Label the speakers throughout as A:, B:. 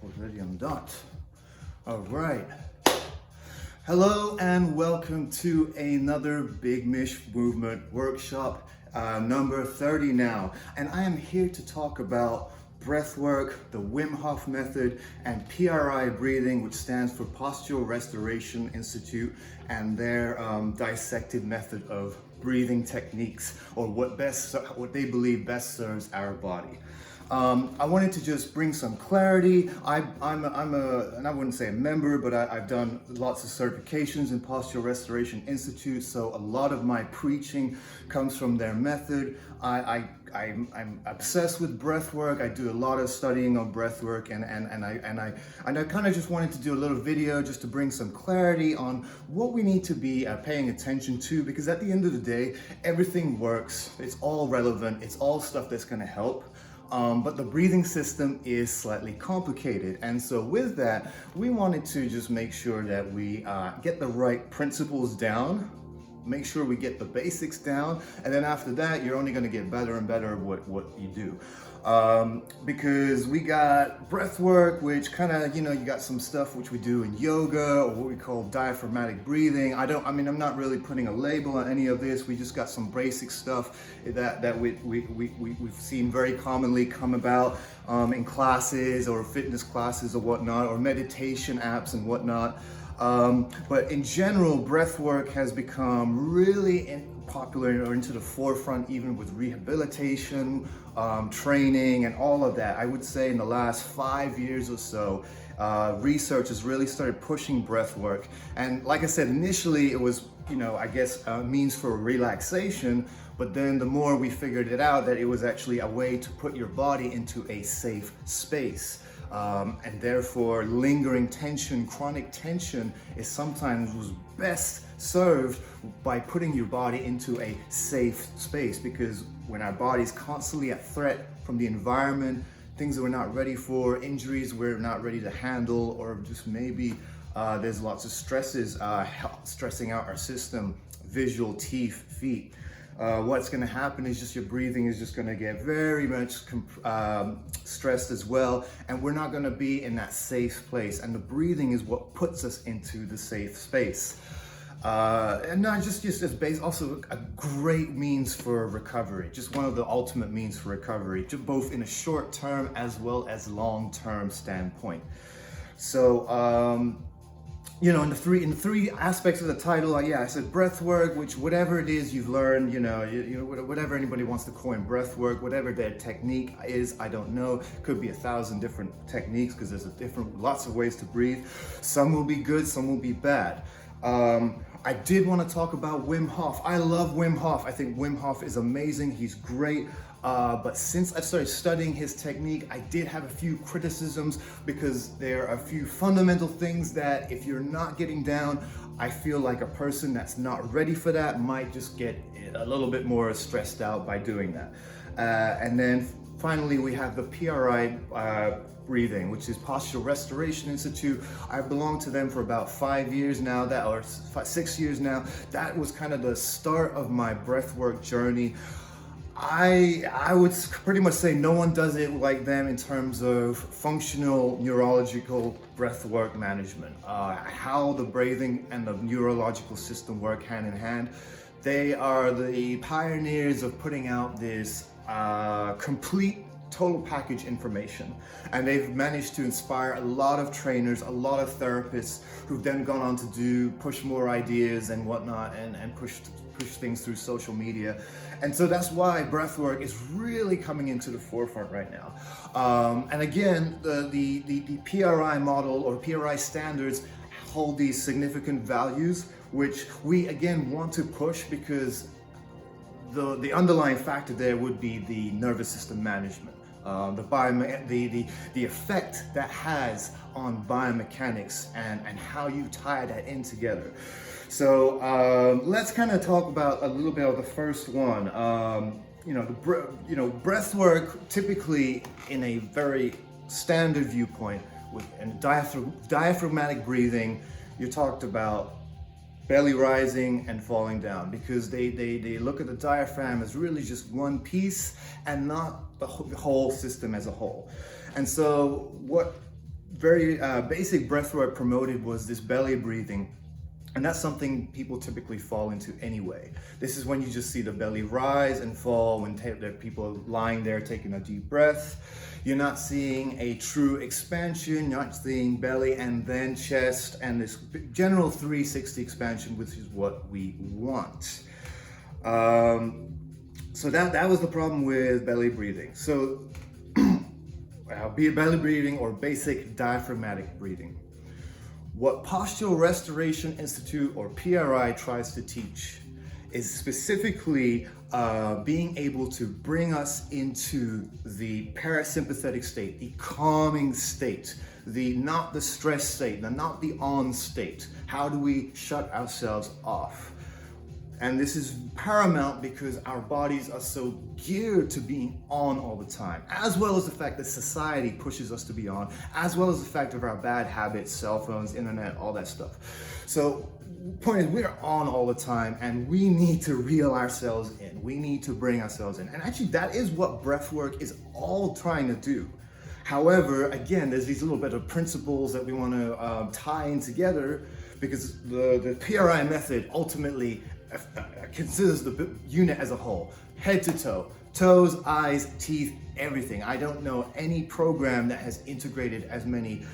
A: Already I'm done. All right. Hello and welcome to another Big Mish Movement workshop, number 30 now. And I am here to talk about breath work, the Wim Hof Method, and PRI breathing, which stands for Postural Restoration Institute, and their dissected method of breathing techniques, or what they believe best serves our body. I wanted to just bring some clarity. I'm a, and I wouldn't say a member, but I've done lots of certifications in Postural Restoration Institute, so a lot of my preaching comes from their method. I'm obsessed with breath work. I do a lot of studying on breath work, and I kind of just wanted to do a little video just to bring some clarity on what we need to be paying attention to, because at the end of the day, everything works. It's all relevant. It's all stuff that's going to help. But the breathing system is slightly complicated. And so with that, we wanted to just make sure that we get the right principles down, make sure we get the basics down, and then after that, you're only gonna get better and better at what you do. Because we got breath work, which kind of, you got some stuff which we do in yoga, or what we call diaphragmatic breathing. I'm not really putting a label on any of this. We just got some basic stuff that we've seen very commonly come about in classes or fitness classes or whatnot, or meditation apps and whatnot. But in general, breath work has become really popular or into the forefront, even with rehabilitation, training, and all of that. I would say in the last 5 years or so, research has really started pushing breath work. And like I said, initially it was, a means for relaxation, but then the more we figured it out, that it was actually a way to put your body into a safe space. And therefore lingering tension, chronic tension is sometimes was best served by putting your body into a safe space, because when our body's constantly at threat from the environment, things that we're not ready for, injuries we're not ready to handle, or just maybe there's lots of stresses stressing out our system, visual, teeth, feet. What's going to happen is just your breathing is just going to get very much stressed as well, and we're not going to be in that safe place. And the breathing is what puts us into the safe space. And not just as base, also a great means for recovery, just one of the ultimate means for recovery, both in a short term as well as long term standpoint. So, in the three aspects of the title, I said breath work, which whatever it is you've learned, whatever anybody wants to coin breath work, whatever their technique is, I don't know. Could be 1,000 different techniques, because there's lots of ways to breathe. Some will be good, some will be bad. I did want to talk about Wim Hof. I love Wim Hof. I think Wim Hof is amazing. He's great. But since I started studying his technique, I did have a few criticisms, because there are a few fundamental things that if you're not getting down, I feel like a person that's not ready for that might just get a little bit more stressed out by doing that. And then finally, we have the PRI breathing, which is Postural Restoration Institute. I've belonged to them for about 5 years now, or 6 years now. That was kind of the start of my breathwork journey. I would pretty much say no one does it like them in terms of functional neurological breathwork management. How the breathing and the neurological system work hand in hand. They are the pioneers of putting out this complete total package information, and they've managed to inspire a lot of trainers, a lot of therapists, who've then gone on to push more ideas and whatnot, and push things through social media. And so that's why breathwork is really coming into the forefront right now. And again, the PRI model or PRI standards hold these significant values, which we again want to push, because the underlying factor there would be the nervous system management. The effect that has on biomechanics and how you tie that in together. So let's kind of talk about a little bit of the first one. Breath work typically in a very standard viewpoint with diaphragmatic breathing. You talked about belly rising and falling down, because they look at the diaphragm as really just one piece and not the whole system as a whole. And so what very basic breathwork promoted was this belly breathing. And that's something people typically fall into anyway. This is when you just see the belly rise and fall when people are lying there taking a deep breath. You're not seeing a true expansion. You're not seeing belly and then chest and this general 360 expansion, which is what we want. So that was the problem with belly breathing. So be it belly breathing or basic diaphragmatic breathing. What Postural Restoration Institute, or PRI, tries to teach is specifically being able to bring us into the parasympathetic state, the calming state, not the stress state, not the on state. How do we shut ourselves off? And this is paramount because our bodies are so geared to being on all the time, as well as the fact that society pushes us to be on, as well as the fact of our bad habits, cell phones, internet, all that stuff. So point is, we're on all the time and we need to reel ourselves in. We need to bring ourselves in. And actually that is what breath work is all trying to do. However, again, there's these little bit of principles that we want to tie in together, because the PRI method ultimately considers the unit as a whole, head to toe, toes, eyes, teeth, everything. I don't know any program that has integrated as many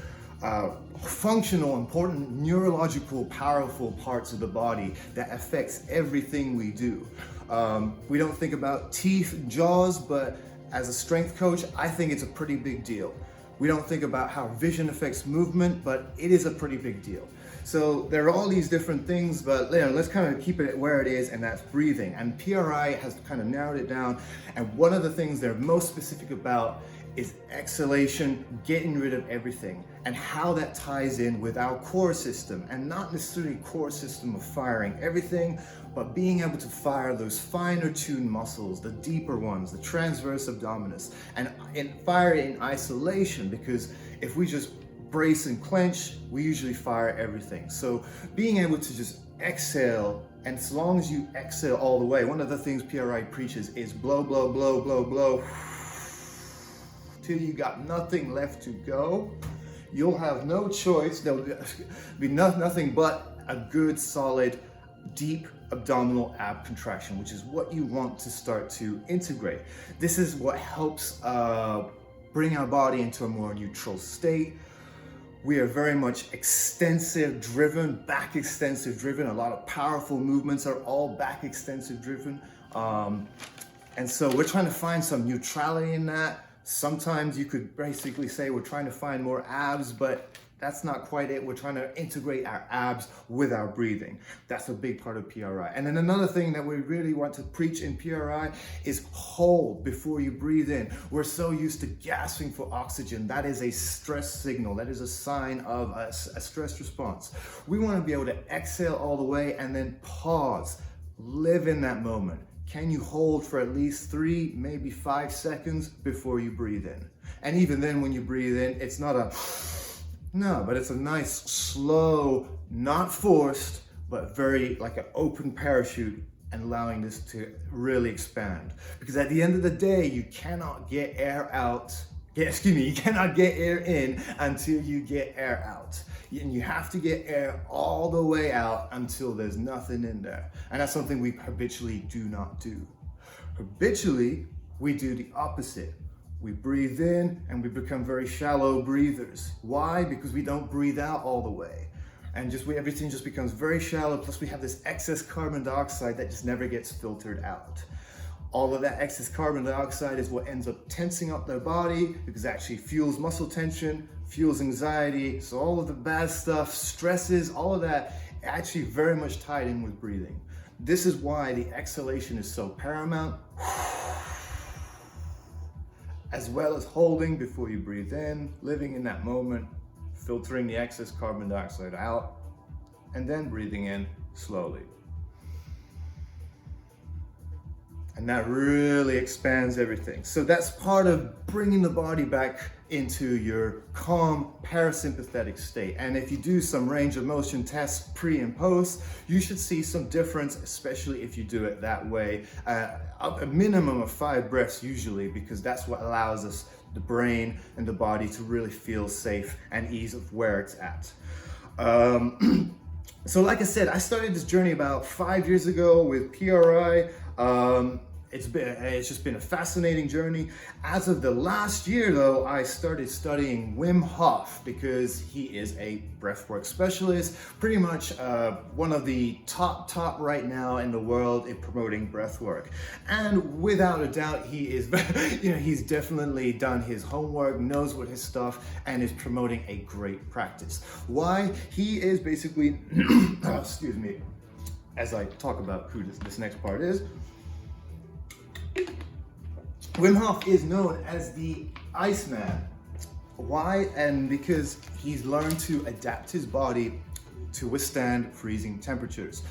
A: functional, important, neurological, powerful parts of the body that affects everything we do. We don't think about teeth, jaws, but as a strength coach, I think it's a pretty big deal. We don't think about how vision affects movement, but it is a pretty big deal. So there are all these different things, but let's kind of keep it where it is, and that's breathing. And PRI has kind of narrowed it down. And one of the things they're most specific about is exhalation, getting rid of everything, and how that ties in with our core system, and not necessarily core system of firing everything, but being able to fire those finer tuned muscles, the deeper ones, the transverse abdominis, and fire it in isolation, because if we just brace and clench, we usually fire everything. So being able to just exhale, and as long as you exhale all the way, one of the things PRI preaches is blow, blow, blow, blow, blow, till you got nothing left to go. You'll have no choice. There'll be nothing but a good, solid, deep abdominal ab contraction, which is what you want to start to integrate. This is what helps bring our body into a more neutral state. We are very much extensive driven, back extensive driven. A lot of powerful movements are all back extensive driven. And so we're trying to find some neutrality in that. Sometimes you could basically say we're trying to find more abs, but that's not quite it. We're trying to integrate our abs with our breathing. That's a big part of PRI. And then another thing that we really want to preach in PRI is hold before you breathe in. We're so used to gasping for oxygen. That is a stress signal. That is a sign of a stress response. We want to be able to exhale all the way and then pause. Live in that moment. Can you hold for at least 3, maybe 5 seconds before you breathe in? And even then, when you breathe in, it's not but it's a nice, slow, not forced, but very like an open parachute, and allowing this to really expand. Because at the end of the day, you cannot get air out. You cannot get air in until you get air out. And you have to get air all the way out until there's nothing in there. And that's something we habitually do not do. Habitually, we do the opposite. We breathe in and we become very shallow breathers. Why? Because we don't breathe out all the way. And everything just becomes very shallow. Plus we have this excess carbon dioxide that just never gets filtered out. All of that excess carbon dioxide is what ends up tensing up their body, because it actually fuels muscle tension, fuels anxiety. So all of the bad stuff, stresses, all of that actually very much tied in with breathing. This is why the exhalation is so paramount, as well as holding before you breathe in, living in that moment, filtering the excess carbon dioxide out, and then breathing in slowly. And that really expands everything. So that's part of bringing the body back into your calm parasympathetic state. And if you do some range of motion tests pre and post, you should see some difference, especially if you do it that way. A minimum of 5 breaths usually, because that's what allows us the brain and the body to really feel safe and ease of where it's at. So like I said, I started this journey about 5 years ago with PRI. It's just been a fascinating journey. As of the last year though, I started studying Wim Hof because he is a breathwork specialist, pretty much one of the top right now in the world in promoting breathwork. And without a doubt, he is, he's definitely done his homework, knows what his stuff, and is promoting a great practice. Why? He is basically, excuse me, as I talk about who this next part is, Wim Hof is known as the Iceman. Why? And because he's learned to adapt his body to withstand freezing temperatures.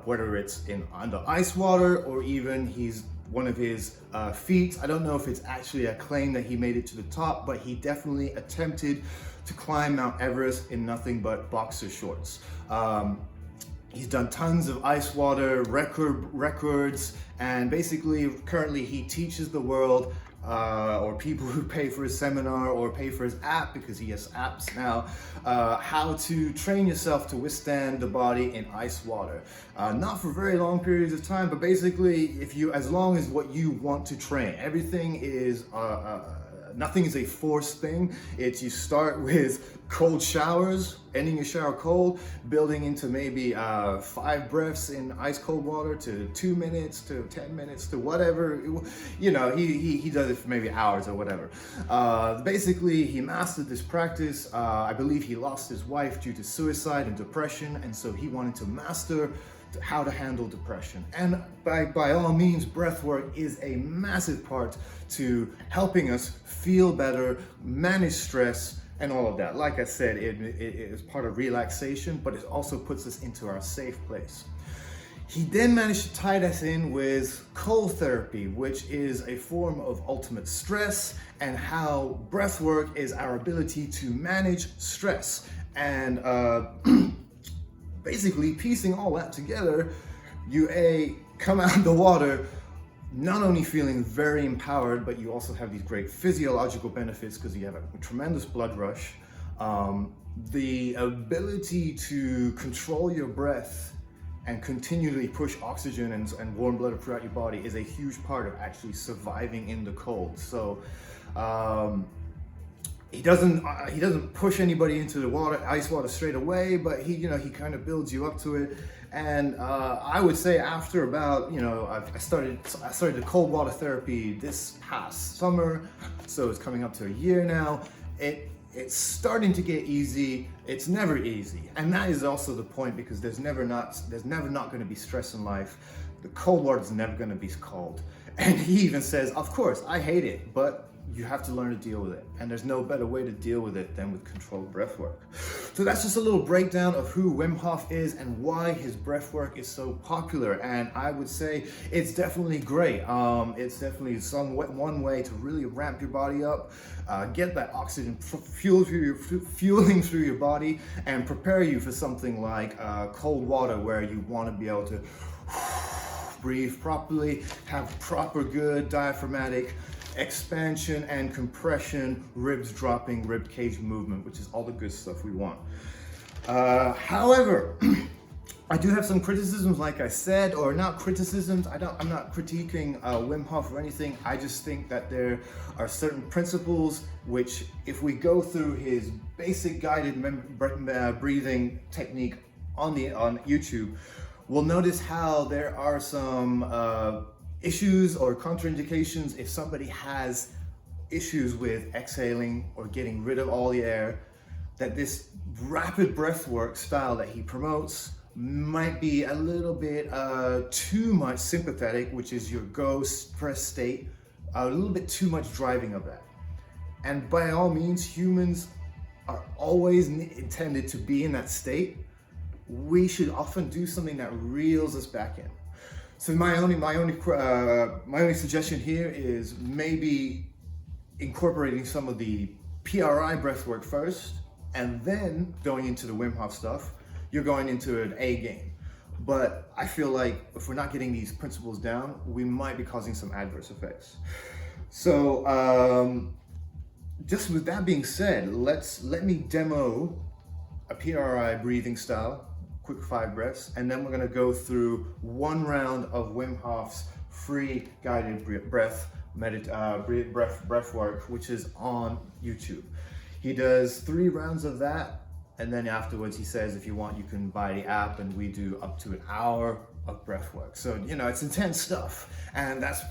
A: Whether it's under ice water or even one of his feats. I don't know if it's actually a claim that he made it to the top, but he definitely attempted to climb Mount Everest in nothing but boxer shorts. He's done tons of ice water records, and basically currently he teaches the world or people who pay for his seminar or pay for his app, because he has apps now, how to train yourself to withstand the body in ice water. Not for very long periods of time, but basically as long as what you want to train. Everything is nothing is a forced thing. You start with cold showers, ending your shower cold, building into maybe 5 breaths in ice cold water to 2 minutes to 10 minutes to whatever. He does it for maybe hours or whatever. Basically, he mastered this practice. I believe he lost his wife due to suicide and depression, and so he wanted to master how to handle depression. And by all means, breathwork is a massive part to helping us feel better, manage stress, and all of that. Like I said, it is part of relaxation, but it also puts us into our safe place. He then managed to tie this in with cold therapy, which is a form of ultimate stress, and how breathwork is our ability to manage stress. And basically piecing all that together, you come out of the water not only feeling very empowered, but you also have these great physiological benefits because you have a tremendous blood rush. The ability to control your breath and continually push oxygen and warm blood throughout your body is a huge part of actually surviving in the cold. So he doesn't push anybody into the ice water straight away, but he kind of builds you up to it. And I would say after about, I started the cold water therapy this past summer, so it's coming up to a year now. It's starting to get easy. It's never easy, and that is also the point, because there's never not going to be stress in life. The cold water is never going to be cold. And he even says, of course, I hate it, but you have to learn to deal with it. And there's no better way to deal with it than with controlled breath work. So that's just a little breakdown of who Wim Hof is and why his breath work is so popular. And I would say it's definitely great. It's definitely one way to really ramp your body up, get that oxygen fueling through your body, and prepare you for something like cold water, where you want to be able to breathe properly, have proper good diaphragmatic expansion and compression, ribs dropping, rib cage movement, which is all the good stuff we want. However, I do have some criticisms, like I said, or not criticisms. I'm not critiquing Wim Hof or anything. I just think that there are certain principles which, if we go through his basic guided breathing technique on YouTube, we'll notice how there are some issues or contraindications if somebody has issues with exhaling or getting rid of all the air, that this rapid breathwork style that he promotes might be a little bit too much sympathetic, which is your go stress state, a little bit too much driving of that. And by all means, humans are always intended to be in that state. We should often do something that reels us back in. So my only suggestion here is maybe incorporating some of the PRI breathwork first, and then going into the Wim Hof stuff. You're going into an A game. But I feel like if we're not getting these principles down, we might be causing some adverse effects. So just with that being said, let me demo a PRI breathing style, quick 5 breaths, and then we're gonna go through one round of Wim Hof's free guided breath work, which is on YouTube. He does 3 rounds of that, and then afterwards he says if you want you can buy the app, and we do up to an hour of breath work. So you know, it's intense stuff, and that's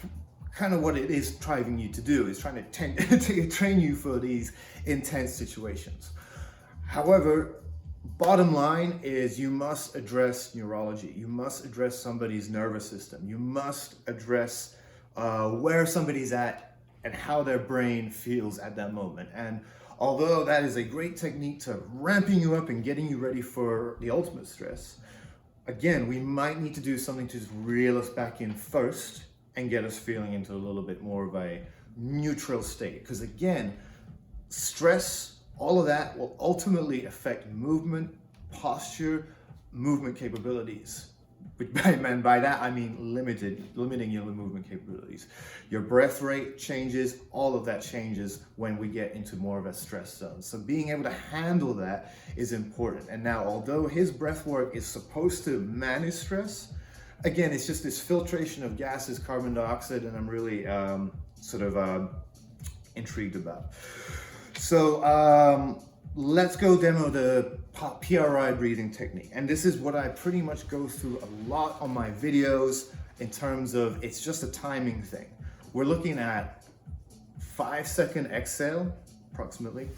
A: kind of what it is driving you to do, is trying to train you for these intense situations. However, bottom line is you must address neurology. You must address somebody's nervous system. You must address where somebody's at and how their brain feels at that moment. And although that is a great technique to ramping you up and getting you ready for the ultimate stress, again, we might need to do something to just reel us back in first and get us feeling into a little bit more of a neutral state. Because again, stress, all of that will ultimately affect movement, posture, movement capabilities. And by that, I mean limiting your movement capabilities. Your breath rate changes, all of that changes when we get into more of a stress zone. So being able to handle that is important. And now, although his breath work is supposed to manage stress, again, it's just this filtration of gases, carbon dioxide, and I'm really intrigued about. So let's go demo the PRI breathing technique. And this is what I pretty much go through a lot on my videos in terms of, it's just a timing thing. We're looking at 5-second exhale, approximately.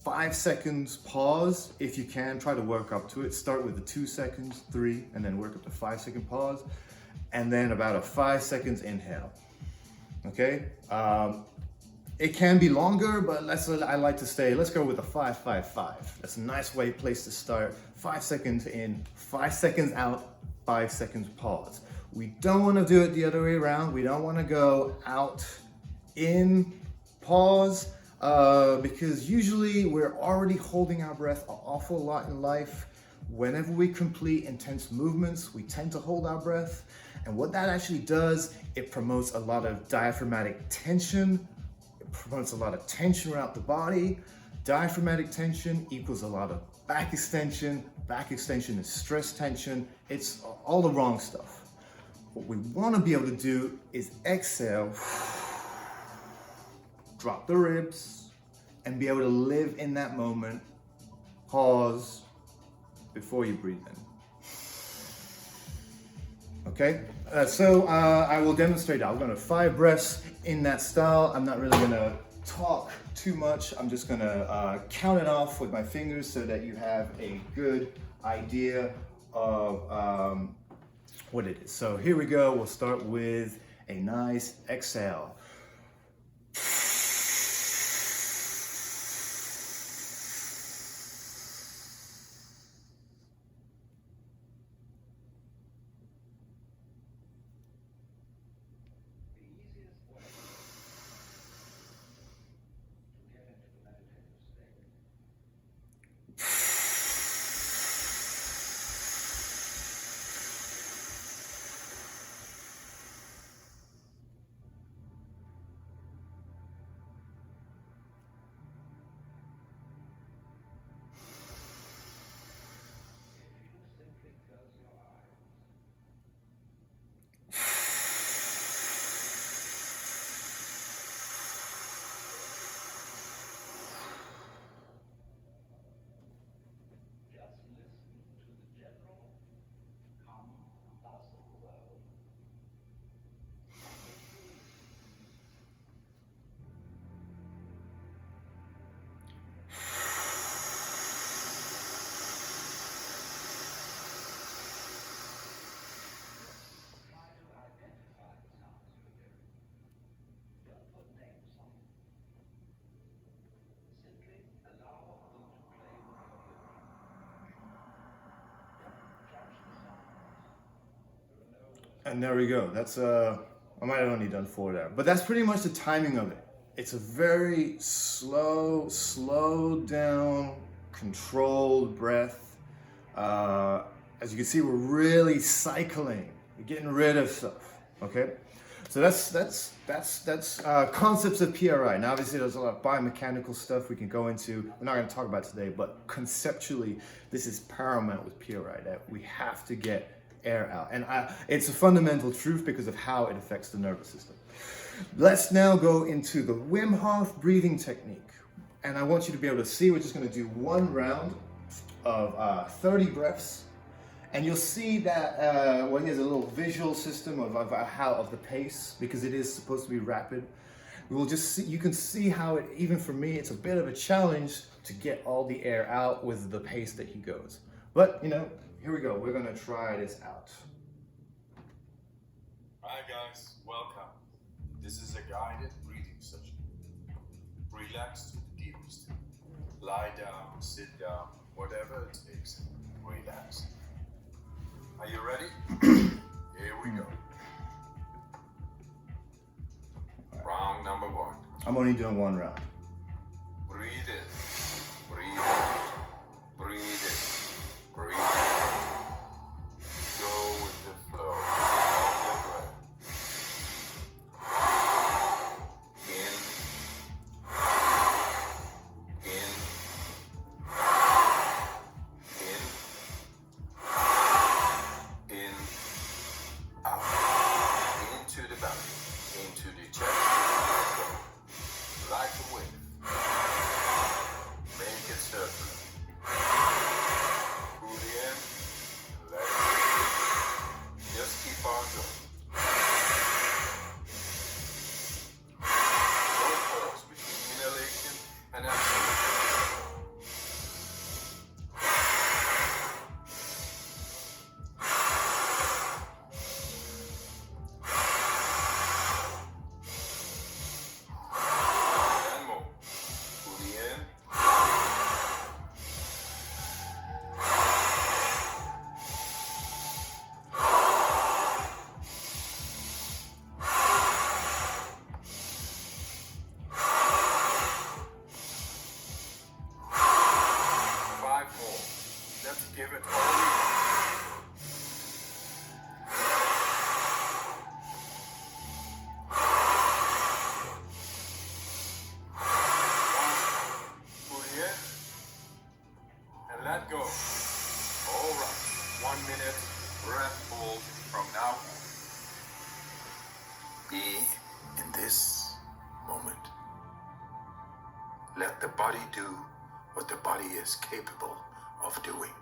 A: 5 seconds pause, if you can, try to work up to it. Start with the 2 seconds, 3, and then work up to 5-second pause. And then about a 5 seconds inhale, okay? It can be longer, but I like to stay, let's go with a 5-5-5. That's a nice place to start. 5 seconds in, 5 seconds out, 5 seconds pause. We don't want to do it the other way around. We don't want to go out, in, pause, because usually we're already holding our breath an awful lot in life. Whenever we complete intense movements, we tend to hold our breath. And what that actually does, it promotes a lot of diaphragmatic tension. Promotes a lot of tension around the body. Diaphragmatic tension equals a lot of back extension. Back extension is stress tension. It's all the wrong stuff. What we want to be able to do is exhale, drop the ribs, and be able to live in that moment. Pause before you breathe in. Okay, so I will demonstrate that. I'm going to 5 breaths in that style. I'm not really going to talk too much. I'm just going to count it off with my fingers so that you have a good idea of what it is. So here we go. We'll start with a nice exhale. And there we go. That's I might have only done 4 there, but that's pretty much the timing of it. It's a very slow down, controlled breath. As you can see, we're really cycling. We're getting rid of stuff, okay? So that's concepts of PRI. Now, obviously, there's a lot of biomechanical stuff we can go into. We're not going to talk about today, but conceptually, this is paramount with PRI, that we have to get air out. And it's a fundamental truth because of how it affects the nervous system. Let's now go into the Wim Hof breathing technique. And I want you to be able to see, we're just going to do one round of 30 breaths. And you'll see that well, here's a little visual system of the pace, because it is supposed to be rapid. We'll just see, you can see how it, even for me, it's a bit of a challenge to get all the air out with the pace that he goes. But, you know, here we go. We're going to try this out.
B: Hi guys, welcome. This is a guided breathing session. Relax to the deepest. Lie down, sit down, whatever it takes. Relax. Are you ready? Here we go. Round number 1.
A: I'm only doing one round.
B: Breathe in, breathe out, breathe in, breathe out. Go with the flow of your breath. Give it all you got. Breathe in and let go. All right. 1 minute breath hold from now on. Be in this moment. Let the body do what the body is capable of doing.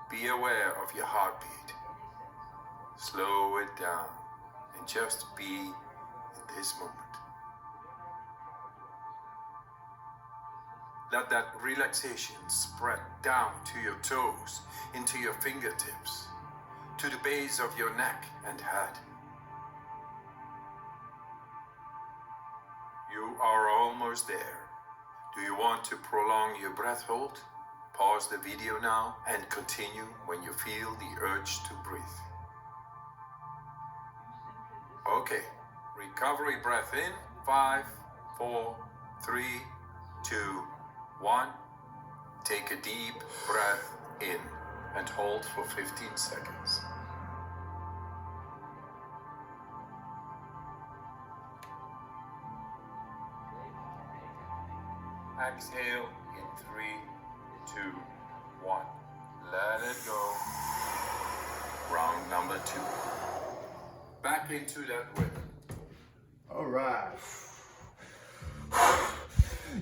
B: Be aware of your heartbeat. Slow it down and just be in this moment. Let that relaxation spread down to your toes, into your fingertips, to the base of your neck and head. You are almost there. Do you want to prolong your breath hold? Pause the video now and continue when you feel the urge to breathe. Okay, recovery breath in, 5, 4, 3, 2, 1. Take a deep breath in and hold for 15 seconds. Exhale in 3, 2, 1. Let it go. Round number 2. Back into that rhythm.
A: All right.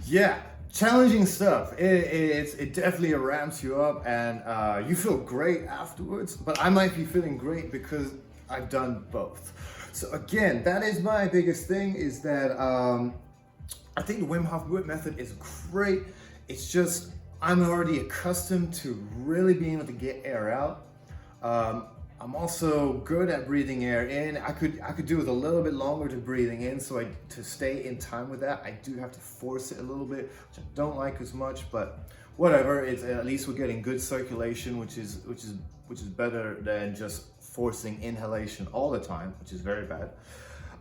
A: Yeah, challenging stuff. It definitely ramps you up, and you feel great afterwards. But I might be feeling great because I've done both. So again, that is my biggest thing, is that I think the Wim Hof Method is great. It's just I'm already accustomed to really being able to get air out. I'm also good at breathing air in. I could do with a little bit longer to breathing in, so to stay in time with that, I do have to force it a little bit, which I don't like as much, but whatever. It's at least we're getting good circulation, which is better than just forcing inhalation all the time, which is very bad.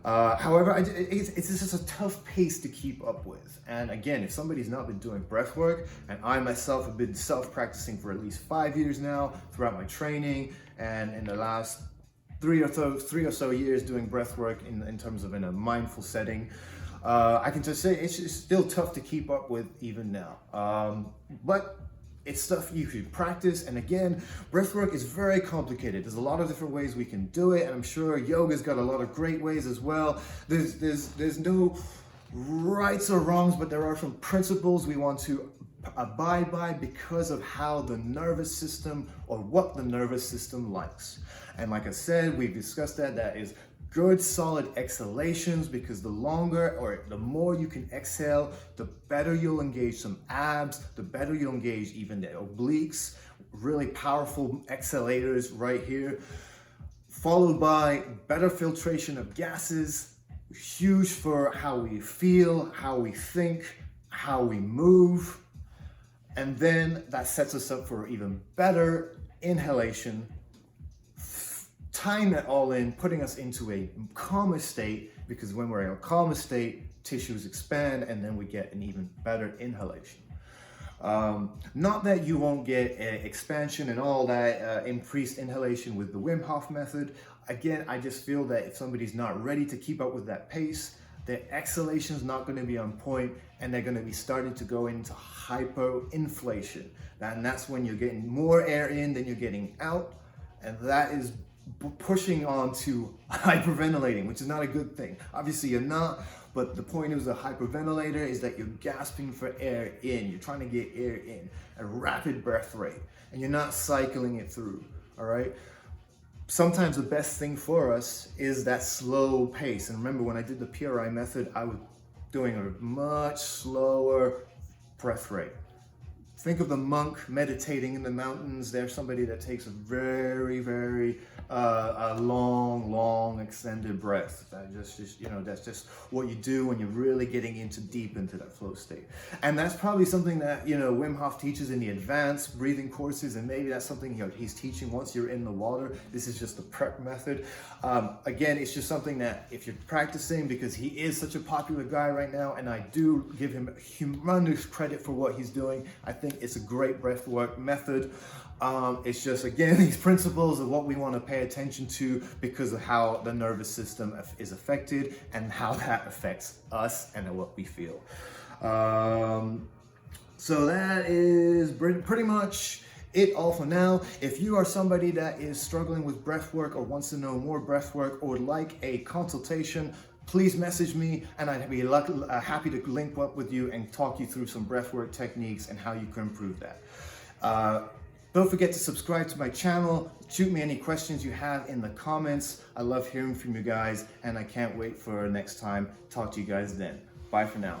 A: However, it's just a tough pace to keep up with. And again, if somebody's not been doing breath work, and I myself have been self-practicing for at least 5 years now throughout my training, and in the last three or so years doing breath work in terms of in a mindful setting. I can just say it's still tough to keep up with even now. But it's stuff you can practice, and again, breathwork is very complicated. There's a lot of different ways we can do it, and I'm sure yoga's got a lot of great ways as well. There's no rights or wrongs, but there are some principles we want to abide by because of how the nervous system, or what the nervous system likes. And like I said, we've discussed that is good solid exhalations, because the longer or the more you can exhale, the better you'll engage some abs, the better you'll engage even the obliques. Really powerful exhalators right here, followed by better filtration of gases, huge for how we feel, how we think, how we move. And then that sets us up for even better inhalation, tying that all in, putting us into a calmer state, because when we're in a calmer state, tissues expand, and then we get an even better inhalation. Not that you won't get expansion and all that increased inhalation with the Wim Hof method. Again, I just feel that if somebody's not ready to keep up with that pace, their exhalation is not going to be on point, and they're going to be starting to go into hyperinflation. And that's when you're getting more air in than you're getting out, and that is pushing on to hyperventilating, which is not a good thing. Obviously you're not, but the point is a hyperventilator is that you're gasping for air in. You're trying to get air in at a rapid breath rate, and you're not cycling it through, all right? Sometimes the best thing for us is that slow pace. And remember, when I did the PRI method, I was doing a much slower breath rate. Think of the monk meditating in the mountains. There's somebody that takes a very, very long, extended breath. That's just what you do when you're really getting deep into that flow state. And that's probably something that, Wim Hof teaches in the advanced breathing courses, and maybe that's something he's teaching once you're in the water. This is just the prep method. Again, it's just something that if you're practicing, because he is such a popular guy right now, and I do give him humongous credit for what he's doing. I think it's a great breathwork method. It's just, again, these principles of what we want to pay attention to because of how the nervous system is affected and how that affects us and what we feel. So that is pretty much it all for now. If you are somebody that is struggling with breathwork or wants to know more breathwork or would like a consultation, please message me, and I'd be happy to link up with you and talk you through some breathwork techniques and how you can improve that. Don't forget to subscribe to my channel. Shoot me any questions you have in the comments. I love hearing from you guys, and I can't wait for next time. Talk to you guys then. Bye for now.